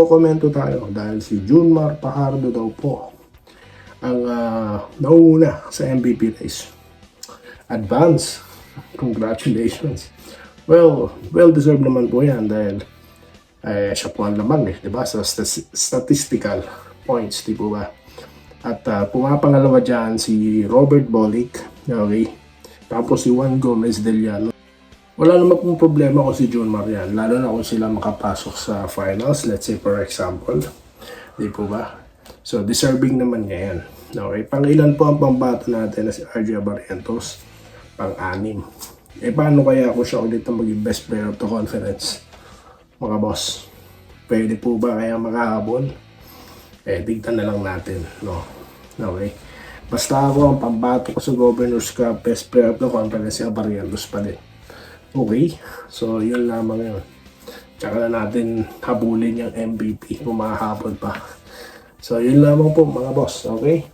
Komento tayo dahil si Junmar Fajardo daw po ang nauna sa MVP race. Advance. Congratulations. Well deserved naman po yan dahil siya po ang lamang diba? Sa statistical points, di po ba? At pumapangalawa dyan si Robert Bolick, okay? Tapos si Juan Gomez Deliano. Wala naman pong problema kung si Junmar yan, lalo na kung sila makapasok sa finals, let's say for example. Di po ba? So, deserving naman niya yan. Okay, pang-ilan po ang pambato natin na si RJ Barrientos? Pang-anim. Paano kaya ako siya ulit ang maging best player of the conference? Mga boss, pwede po ba kaya makahabol? Tignan na lang natin, no? Okay. Basta ako, ang pambato ko sa Governor's Cup, best player of the conference, si Barrientos pa din. Okay, so yun lamang yun. Tsaka na natin habulin yung MVP kung makahabol pa. So yun lamang po mga boss, okay?